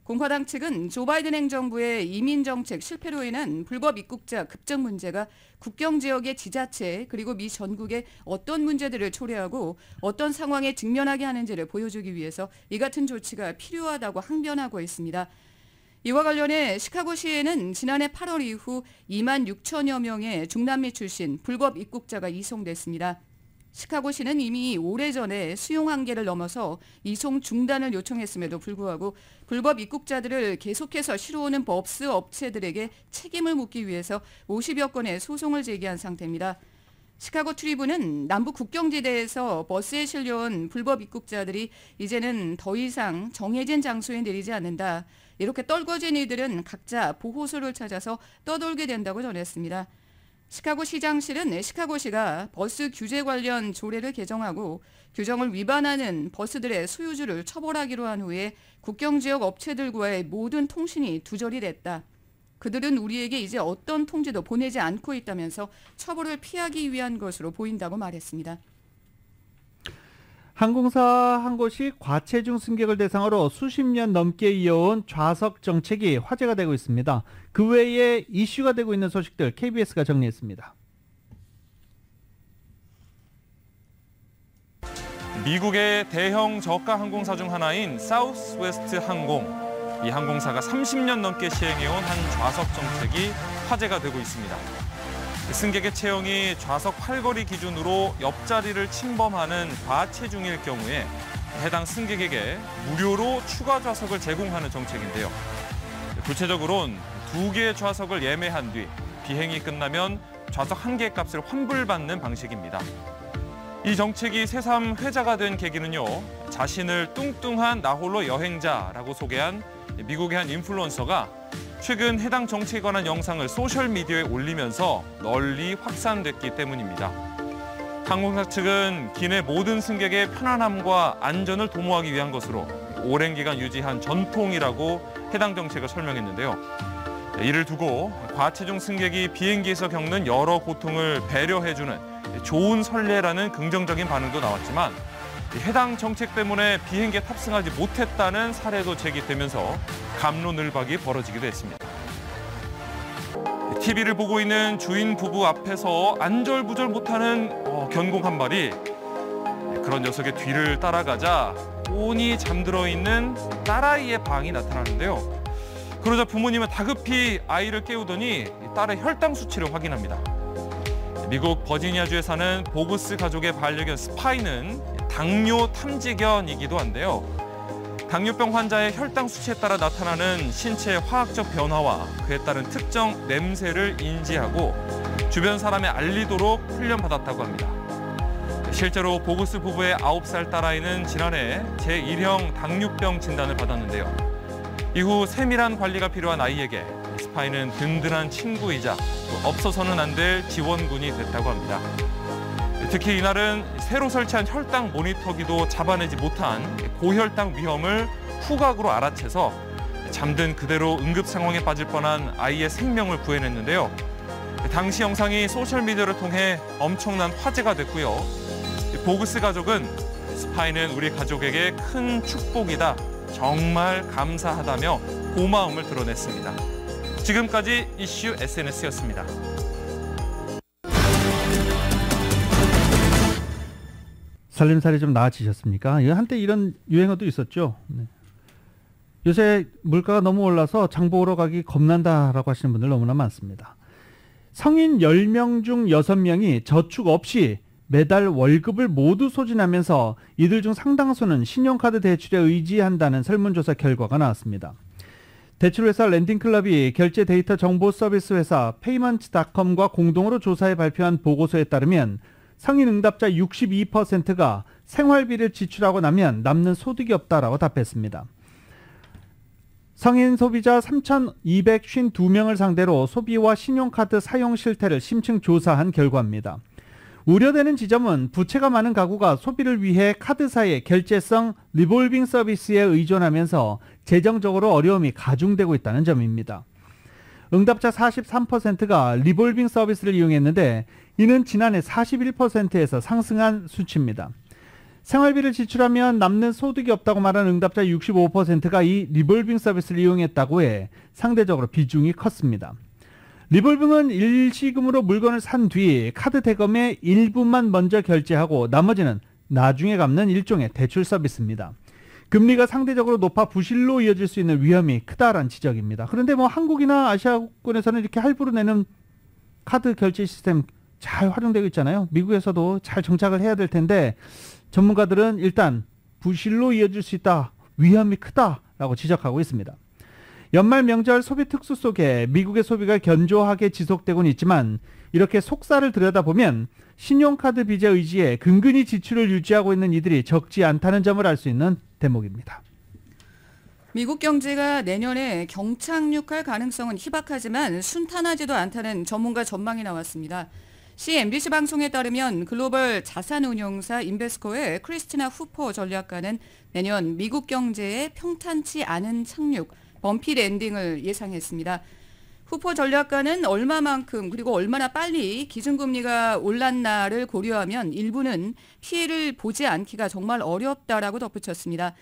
공화당 측은 조 바이든 행정부의 이민정책 실패로 인한 불법 입국자 급증 문제가 국경 지역의 지자체 그리고 미 전국에 어떤 문제들을 초래하고 어떤 상황에 직면하게 하는지를 보여주기 위해서 이 같은 조치가 필요하다고 항변하고 있습니다. 이와 관련해 시카고시에는 지난해 8월 이후 2만 6천여 명의 중남미 출신 불법 입국자가 이송됐습니다. 시카고시는 이미 오래전에 수용 한계를 넘어서 이송 중단을 요청했음에도 불구하고 불법 입국자들을 계속해서 실어오는 버스 업체들에게 책임을 묻기 위해서 50여 건의 소송을 제기한 상태입니다. 시카고 트리뷴은 남부 국경지대에서 버스에 실려온 불법 입국자들이 이제는 더 이상 정해진 장소에 내리지 않는다. 이렇게 떨궈진 이들은 각자 보호소를 찾아서 떠돌게 된다고 전했습니다. 시카고 시장실은 시카고시가 버스 규제 관련 조례를 개정하고 규정을 위반하는 버스들의 소유주를 처벌하기로 한 후에 국경지역 업체들과의 모든 통신이 두절이 됐다. 그들은 우리에게 이제 어떤 통지도 보내지 않고 있다면서 처벌을 피하기 위한 것으로 보인다고 말했습니다. 항공사 한 곳이 과체중 승객을 대상으로 수십 년 넘게 이어온 좌석 정책이 화제가 되고 있습니다. 그 외에 이슈가 되고 있는 소식들 KBS가 정리했습니다. 미국의 대형 저가 항공사 중 하나인 사우스웨스트 항공. 이 항공사가 30년 넘게 시행해온 한 좌석 정책이 화제가 되고 있습니다. 승객의 체형이 좌석 팔걸이 기준으로 옆자리를 침범하는 과체중일 경우에 해당 승객에게 무료로 추가 좌석을 제공하는 정책인데요. 구체적으로는 2개의 좌석을 예매한 뒤 비행이 끝나면 좌석 1개 값을 환불받는 방식입니다. 이 정책이 새삼 회자가 된 계기는요. 자신을 뚱뚱한 나홀로 여행자라고 소개한 미국의 한 인플루언서가 최근 해당 정책에 관한 영상을 소셜미디어에 올리면서 널리 확산됐기 때문입니다. 항공사 측은 기내 모든 승객의 편안함과 안전을 도모하기 위한 것으로 오랜 기간 유지한 전통이라고 해당 정책을 설명했는데요. 이를 두고 과체중 승객이 비행기에서 겪는 여러 고통을 배려해주는 좋은 선례라는 긍정적인 반응도 나왔지만 해당 정책 때문에 비행기에 탑승하지 못했다는 사례도 제기되면서 갑론을박이 벌어지기도 했습니다. TV를 보고 있는 주인 부부 앞에서 안절부절 못하는 견공 한 마리. 그런 녀석의 뒤를 따라가자 곤히 잠들어 있는 딸아이의 방이 나타나는데요. 그러자 부모님은 다급히 아이를 깨우더니 딸의 혈당 수치를 확인합니다. 미국 버지니아주에 사는 보그스 가족의 반려견 스파이는 당뇨 탐지견이기도 한데요. 당뇨병 환자의 혈당 수치에 따라 나타나는 신체의 화학적 변화와 그에 따른 특정 냄새를 인지하고 주변 사람에 알리도록 훈련받았다고 합니다. 실제로 보그스 부부의 9살 딸아이는 지난해 제1형 당뇨병 진단을 받았는데요. 이후 세밀한 관리가 필요한 아이에게 스파이는 든든한 친구이자 또 없어서는 안 될 지원군이 됐다고 합니다. 특히 이날은 새로 설치한 혈당 모니터기도 잡아내지 못한 고혈당 위험을 후각으로 알아채서 잠든 그대로 응급 상황에 빠질 뻔한 아이의 생명을 구해냈는데요. 당시 영상이 소셜미디어를 통해 엄청난 화제가 됐고요. 보그스 가족은 스파이는 우리 가족에게 큰 축복이다. 정말 감사하다며 고마움을 드러냈습니다. 지금까지 이슈 SNS였습니다. 살림살이 좀 나아지셨습니까? 한때 이런 유행어도 있었죠. 네. 요새 물가가 너무 올라서 장 보러 가기 겁난다라고 하시는 분들 너무나 많습니다. 성인 10명 중 6명이 저축 없이 매달 월급을 모두 소진하면서 이들 중 상당수는 신용카드 대출에 의지한다는 설문조사 결과가 나왔습니다. 대출회사 랜딩클럽이 결제 데이터 정보 서비스 회사 페이먼츠닷컴과 공동으로 조사해 발표한 보고서에 따르면 성인 응답자 62%가 생활비를 지출하고 나면 남는 소득이 없다라고 답했습니다. 성인 소비자 3,252명을 상대로 소비와 신용카드 사용 실태를 심층 조사한 결과입니다. 우려되는 지점은 부채가 많은 가구가 소비를 위해 카드사의 결제성 리볼빙 서비스에 의존하면서 재정적으로 어려움이 가중되고 있다는 점입니다. 응답자 43%가 리볼빙 서비스를 이용했는데 이는 지난해 41%에서 상승한 수치입니다. 생활비를 지출하면 남는 소득이 없다고 말한 응답자 65%가 이 리볼빙 서비스를 이용했다고 해 상대적으로 비중이 컸습니다. 리볼빙은 일시금으로 물건을 산 뒤 카드 대금의 일부만 먼저 결제하고 나머지는 나중에 갚는 일종의 대출 서비스입니다. 금리가 상대적으로 높아 부실로 이어질 수 있는 위험이 크다라는 지적입니다. 그런데 한국이나 아시아권에서는 이렇게 할부로 내는 카드 결제 시스템 잘 활용되고 있잖아요. 미국에서도 잘 정착을 해야 될 텐데 전문가들은 일단 부실로 이어질 수 있다, 위험이 크다라고 지적하고 있습니다. 연말 명절 소비 특수 속에 미국의 소비가 견조하게 지속되고는 있지만 이렇게 속살을 들여다보면 신용카드 빚에 의지해 근근히 지출을 유지하고 있는 이들이 적지 않다는 점을 알 수 있는 대목입니다. 미국 경제가 내년에 경착륙할 가능성은 희박하지만 순탄하지도 않다는 전문가 전망이 나왔습니다. CNBC 방송에 따르면 글로벌 자산운용사 인베스코의 크리스티나 후퍼 전략가는 내년 미국 경제의 평탄치 않은 착륙, 범피 랜딩을 예상했습니다. 후포 전략가는 얼마만큼 그리고 얼마나 빨리 기준금리가 올랐나를 고려하면 일부는 피해를 보지 않기가 정말 어렵다라고 덧붙였습니다.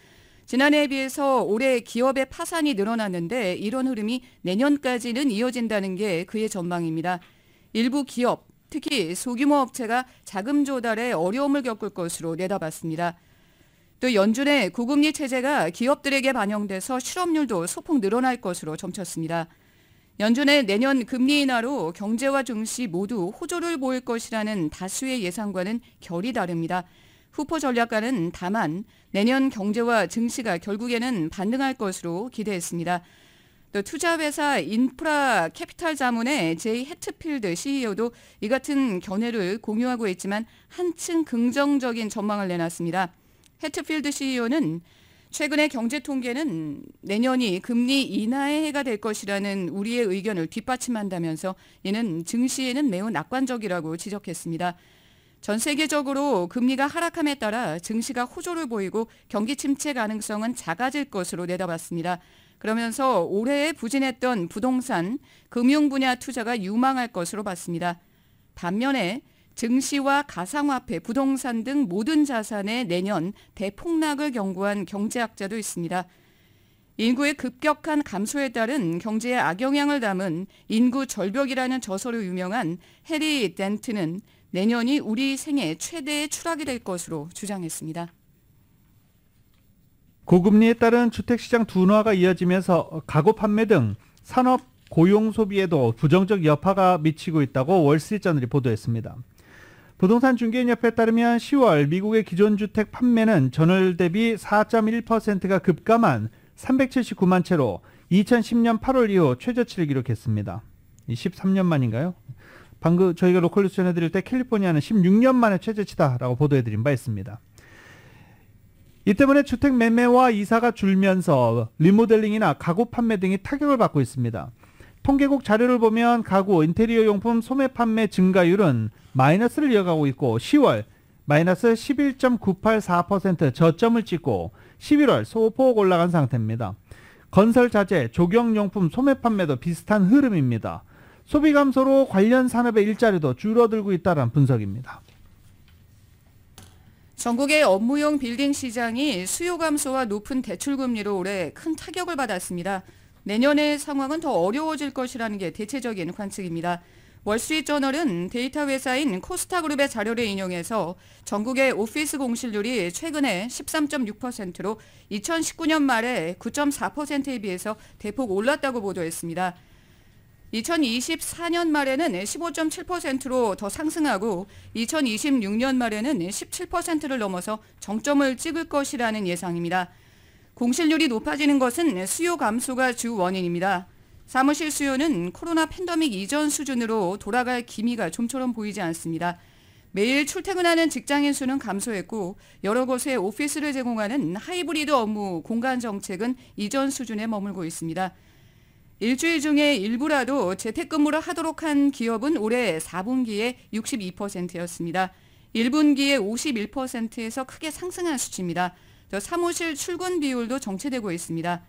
지난해에 비해서 올해 기업의 파산이 늘어났는데 이런 흐름이 내년까지는 이어진다는 게 그의 전망입니다. 일부 기업, 특히 소규모 업체가 자금 조달에 어려움을 겪을 것으로 내다봤습니다. 또 연준의 고금리 체제가 기업들에게 반영돼서 실업률도 소폭 늘어날 것으로 점쳤습니다. 연준의 내년 금리 인하로 경제와 증시 모두 호조를 보일 것이라는 다수의 예상과는 결이 다릅니다. 후포 전략가는 다만 내년 경제와 증시가 결국에는 반등할 것으로 기대했습니다. 또 투자회사 인프라 캐피탈 자문의 제이 해트필드 CEO도 이 같은 견해를 공유하고 있지만 한층 긍정적인 전망을 내놨습니다. 해트필드 CEO는 최근의 경제 통계는 내년이 금리 인하의 해가 될 것이라는 우리의 의견을 뒷받침한다면서 이는 증시에는 매우 낙관적이라고 지적했습니다. 전 세계적으로 금리가 하락함에 따라 증시가 호조를 보이고 경기 침체 가능성은 작아질 것으로 내다봤습니다. 그러면서 올해에 부진했던 부동산, 금융 분야 투자가 유망할 것으로 봤습니다. 반면에 증시와 가상화폐, 부동산 등 모든 자산의 내년 대폭락을 경고한 경제학자도 있습니다. 인구의 급격한 감소에 따른 경제에 악영향을 담은 인구 절벽이라는 저서로 유명한 해리 덴트는 내년이 우리 생애 최대의 추락이 될 것으로 주장했습니다. 고금리에 따른 주택시장 둔화가 이어지면서 가구 판매 등 산업 고용 소비에도 부정적 여파가 미치고 있다고 월스트리트저널이 보도했습니다. 부동산 중개인협회에 따르면 10월 미국의 기존 주택 판매는 전월 대비 4.1%가 급감한 379만 채로 2010년 8월 이후 최저치를 기록했습니다. 13년 만인가요? 방금 저희가 로컬뉴스 전해드릴 때 캘리포니아는 16년 만에 최저치다라고 보도해드린 바 있습니다. 이 때문에 주택 매매와 이사가 줄면서 리모델링이나 가구 판매 등이 타격을 받고 있습니다. 통계국 자료를 보면 가구, 인테리어 용품 소매 판매 증가율은 마이너스를 이어가고 있고 10월 마이너스 11.984% 저점을 찍고 11월 소폭 올라간 상태입니다. 건설 자재, 조경용품 소매 판매도 비슷한 흐름입니다. 소비 감소로 관련 산업의 일자리도 줄어들고 있다는 분석입니다. 전국의 업무용 빌딩 시장이 수요 감소와 높은 대출금리로 올해 큰 타격을 받았습니다. 내년의 상황은 더 어려워질 것이라는 게 대체적인 관측입니다. 월스트리트저널은 데이터 회사인 코스타그룹의 자료를 인용해서 전국의 오피스 공실률이 최근에 13.6%로 2019년 말에 9.4%에 비해서 대폭 올랐다고 보도했습니다. 2024년 말에는 15.7%로 더 상승하고 2026년 말에는 17%를 넘어서 정점을 찍을 것이라는 예상입니다. 공실률이 높아지는 것은 수요 감소가 주 원인입니다. 사무실 수요는 코로나 팬데믹 이전 수준으로 돌아갈 기미가 좀처럼 보이지 않습니다. 매일 출퇴근하는 직장인 수는 감소했고 여러 곳에 오피스를 제공하는 하이브리드 업무 공간 정책은 이전 수준에 머물고 있습니다. 일주일 중에 일부라도 재택근무를 하도록 한 기업은 올해 4분기에 62%였습니다. 1분기에 51%에서 크게 상승한 수치입니다. 또 사무실 출근 비율도 정체되고 있습니다.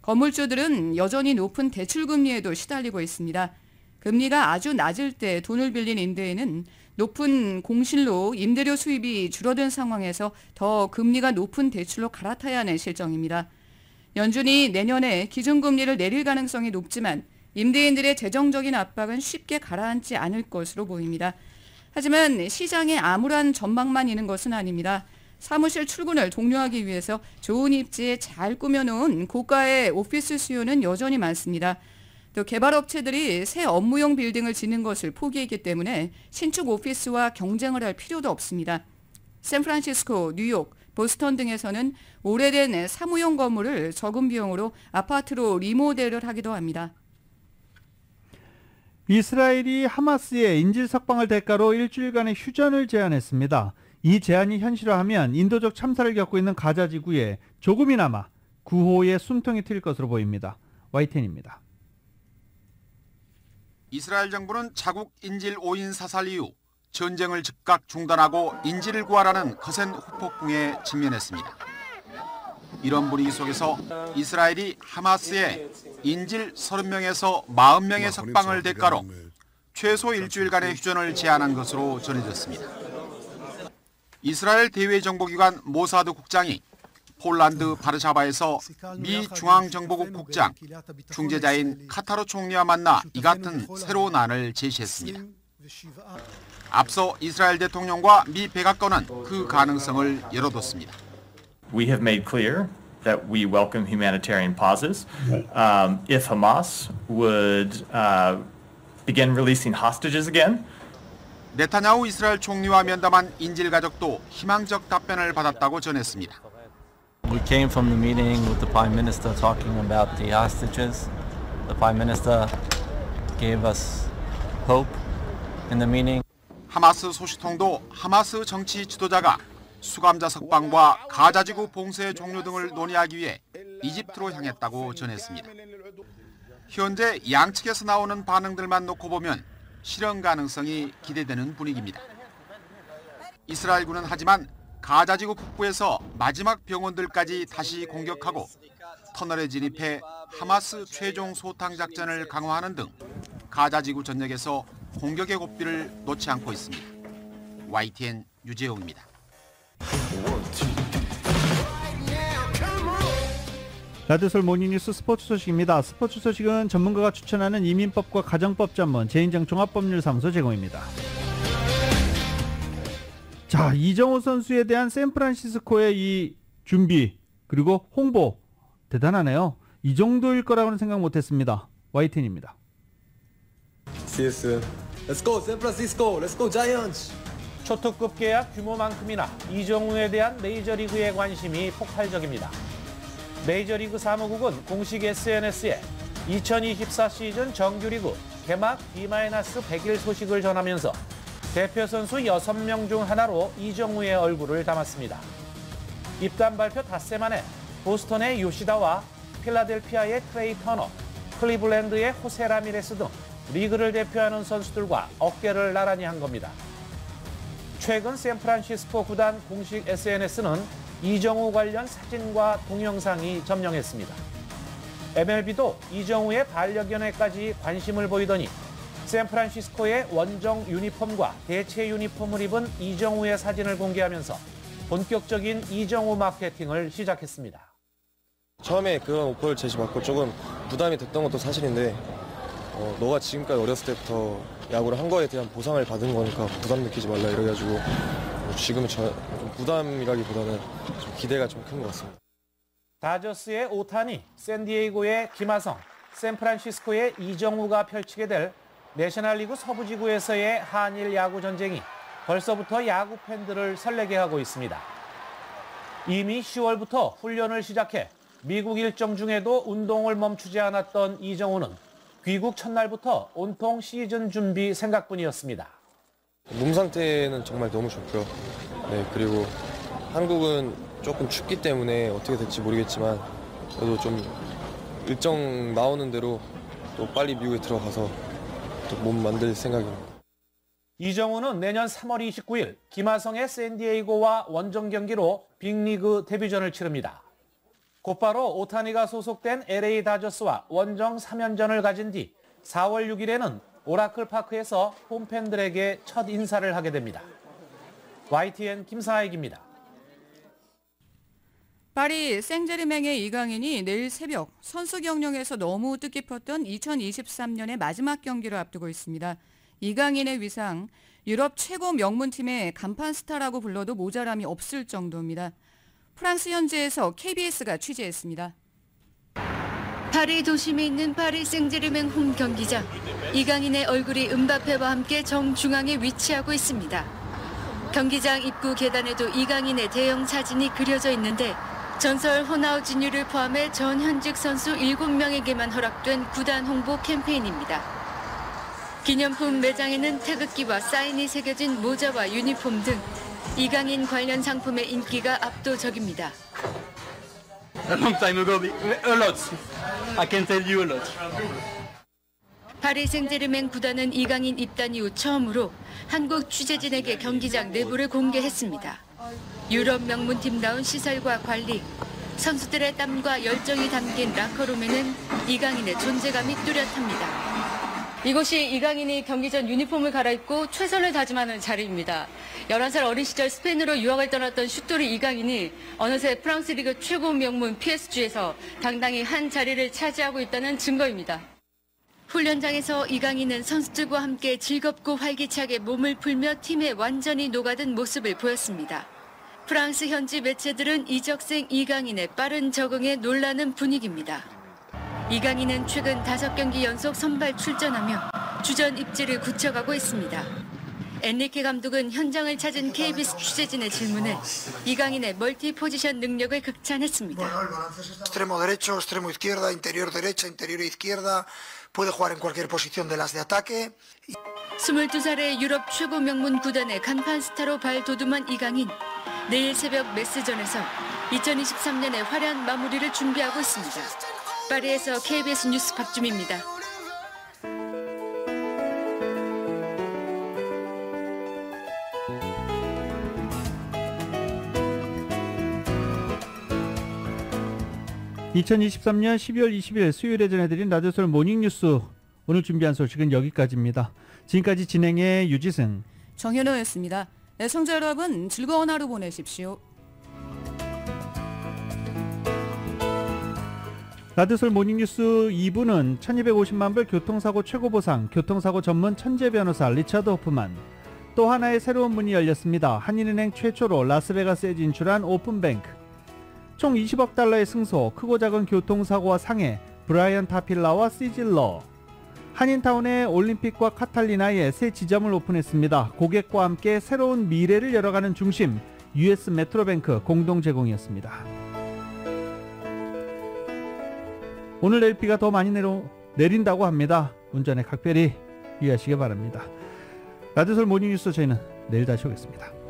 건물주들은 여전히 높은 대출금리에도 시달리고 있습니다. 금리가 아주 낮을 때 돈을 빌린 임대인은 높은 공실로 임대료 수입이 줄어든 상황에서 더 금리가 높은 대출로 갈아타야 하는 실정입니다. 연준이 내년에 기준금리를 내릴 가능성이 높지만 임대인들의 재정적인 압박은 쉽게 가라앉지 않을 것으로 보입니다. 하지만 시장에 암울한 전망만 있는 것은 아닙니다. 사무실 출근을 독려하기 위해서 좋은 입지에 잘 꾸며놓은 고가의 오피스 수요는 여전히 많습니다. 또 개발업체들이 새 업무용 빌딩을 짓는 것을 포기했기 때문에 신축 오피스와 경쟁을 할 필요도 없습니다. 샌프란시스코, 뉴욕, 보스턴 등에서는 오래된 사무용 건물을 적은 비용으로 아파트로 리모델을 하기도 합니다. 이스라엘이 하마스의 인질 석방을 대가로 일주일간의 휴전을 제안했습니다. 이 제안이 현실화하면 인도적 참사를 겪고 있는 가자 지구에 조금이나마 구호의 숨통이 트일 것으로 보입니다. YTN입니다. 이스라엘 정부는 자국 인질 5인 사살 이후 전쟁을 즉각 중단하고 인질을 구하라는 거센 후폭풍에 직면했습니다. 이런 분위기 속에서 이스라엘이 하마스에 인질 30명에서 40명의 석방을 대가로 최소 일주일간의 휴전을 제안한 것으로 전해졌습니다. 이스라엘 대외정보기관 모사드 국장이 폴란드 바르샤바에서 미 중앙정보국 국장, 중재자인 카타르 총리와 만나 이 같은 새로운 안을 제시했습니다. 앞서 이스라엘 대통령과 미 백악관은 그 가능성을 열어뒀습니다. We have made clear that we welcome humanitarian pauses. If Hamas would begin releasing hostages again. 네타냐후 이스라엘 총리와 면담한 인질 가족도 희망적 답변을 받았다고 전했습니다. We came from the meeting with the Prime Minister talking about the hostages. The Prime Minister gave us hope in the meeting. 하마스 소식통도 하마스 정치 지도자가 수감자 석방과 가자지구 봉쇄 종료 등을 논의하기 위해 이집트로 향했다고 전했습니다. 현재 양측에서 나오는 반응들만 놓고 보면 실현 가능성이 기대되는 분위기입니다. 이스라엘군은 하지만 가자지구 북부에서 마지막 병원들까지 다시 공격하고 터널에 진입해 하마스 최종 소탕 작전을 강화하는 등 가자지구 전역에서 공격의 고삐를 놓지 않고 있습니다. YTN 유재용입니다. 라디오솔 모닝뉴스 스포츠 소식입니다. 스포츠 소식은 전문가가 추천하는 이민법과 가정법 전문 제인장 종합법률사무소 제공입니다. 자, 이정우 선수에 대한 샌프란시스코의 이 준비 그리고 홍보 대단하네요. 이 정도일 거라고는 생각 못했습니다. YTN입니다. CS, Let's go San Francisco, Let's go Giants. 초특급 계약 규모만큼이나 이정우에 대한 메이저리그의 관심이 폭발적입니다. 메이저리그 사무국은 공식 SNS에 2024 시즌 정규리그 개막 D-100일 소식을 전하면서 대표 선수 6명 중 하나로 이정우의 얼굴을 담았습니다. 입단 발표 닷새 만에 보스턴의 요시다와 필라델피아의 트레이 터너, 클리블랜드의 호세 라미레스 등 리그를 대표하는 선수들과 어깨를 나란히 한 겁니다. 최근 샌프란시스코 구단 공식 SNS는 이정우 관련 사진과 동영상이 점령했습니다. MLB도 이정우의 반려견에까지 관심을 보이더니 샌프란시스코의 원정 유니폼과 대체 유니폼을 입은 이정우의 사진을 공개하면서 본격적인 이정우 마케팅을 시작했습니다. 처음에 그런 오퍼를 제시받고 조금 부담이 됐던 것도 사실인데 너가 지금까지 어렸을 때부터 야구를 한 거에 대한 보상을 받은 거니까 부담 느끼지 말라 이래가지고 지금은 좀 부담이라기보다는 좀 기대가 좀 큰 것 같습니다. 다저스의 오타니, 샌디에이고의 김하성, 샌프란시스코의 이정우가 펼치게 될 내셔널리그 서부지구에서의 한일 야구 전쟁이 벌써부터 야구 팬들을 설레게 하고 있습니다. 이미 10월부터 훈련을 시작해 미국 일정 중에도 운동을 멈추지 않았던 이정우는 귀국 첫날부터 온통 시즌 준비 생각뿐이었습니다. 몸 상태는 정말 너무 좋고요. 네, 그리고 한국은 조금 춥기 때문에 어떻게 될지 모르겠지만 그래도 좀 일정 나오는 대로 또 빨리 미국에 들어가서 또 몸 만들 생각입니다. 이정우는 내년 3월 29일 김하성의 샌디에이고와 원정 경기로 빅리그 데뷔전을 치릅니다. 곧바로 오타니가 소속된 LA 다저스와 원정 3연전을 가진 뒤 4월 6일에는 오라클 파크에서 홈팬들에게 첫 인사를 하게 됩니다. YTN 김사익입니다. 파리 생제르맹의 이강인이 내일 새벽 선수 경영에서 너무 뜻깊었던 2023년의 마지막 경기를 앞두고 있습니다. 이강인의 위상, 유럽 최고 명문팀의 간판 스타라고 불러도 모자람이 없을 정도입니다. 프랑스 현지에서 KBS가 취재했습니다. 파리 도심에 있는 파리 생제르맹 홈 경기장. 이강인의 얼굴이 음바페와 함께 정중앙에 위치하고 있습니다. 경기장 입구 계단에도 이강인의 대형 사진이 그려져 있는데 전설 호나우지뉴를 포함해 전 현직 선수 7명에게만 허락된 구단 홍보 캠페인입니다. 기념품 매장에는 태극기와 사인이 새겨진 모자와 유니폼 등 이강인 관련 상품의 인기가 압도적입니다. A long time ago, a lot. I can tell you a lot. 파리 생제르맹 구단은 이강인 입단 이후 처음으로 한국 취재진에게 경기장 내부를 공개했습니다. 유럽 명문팀다운 시설과 관리, 선수들의 땀과 열정이 담긴 라커룸에는 이강인의 존재감이 뚜렷합니다. 이곳이 이강인이 경기 전 유니폼을 갈아입고 최선을 다짐하는 자리입니다. 11살 어린 시절 스페인으로 유학을 떠났던 슛돌이 이강인이 어느새 프랑스 리그 최고 명문 PSG에서 당당히 한 자리를 차지하고 있다는 증거입니다. 훈련장에서 이강인은 선수들과 함께 즐겁고 활기차게 몸을 풀며 팀에 완전히 녹아든 모습을 보였습니다. 프랑스 현지 매체들은 이적생 이강인의 빠른 적응에 놀라는 분위기입니다. 이강인은 최근 5경기 연속 선발 출전하며 주전 입지를 굳혀가고 있습니다. 엔리케 감독은 현장을 찾은 KBS 취재진의 질문에 이강인의 멀티 포지션 능력을 극찬했습니다. Extremo derecho, extremo izquierda, interior derecha, interior izquierda. Puede jugar en cualquier posición de las de ataque. 22살의 유럽 최고 명문 구단의 간판 스타로 발돋움한 이강인. 내일 새벽 메스전에서 2023년의 화려한 마무리를 준비하고 있습니다. 파리에서 KBS 뉴스 박주미입니다. (2023년 12월 20일) 수요일에 전해드린 라디오솔 모닝뉴스, 오늘 준비한 소식은 여기까지입니다. 지금까지 진행의 유지승, 정현호였습니다. 애청자 여러분, 즐거운 하루 보내십시오. 라디오솔 모닝뉴스 2부는 1250만 불 교통사고 최고보상, 교통사고 전문 천재 변호사 리차드 호프만, 또 하나의 새로운 문이 열렸습니다. 한인은행 최초로 라스베가스에 진출한 오픈뱅크, 총 20억 달러의 승소, 크고 작은 교통사고와 상해, 브라이언 타필라와 시질러, 한인타운의 올림픽과 카탈리나에 새 지점을 오픈했습니다. 고객과 함께 새로운 미래를 열어가는 중심, US 메트로뱅크 공동 제공이었습니다. 오늘 내일 비가 더 많이 내린다고 합니다. 운전에 각별히 유의하시기 바랍니다. 라디오솔 모닝뉴스, 저희는 내일 다시 오겠습니다.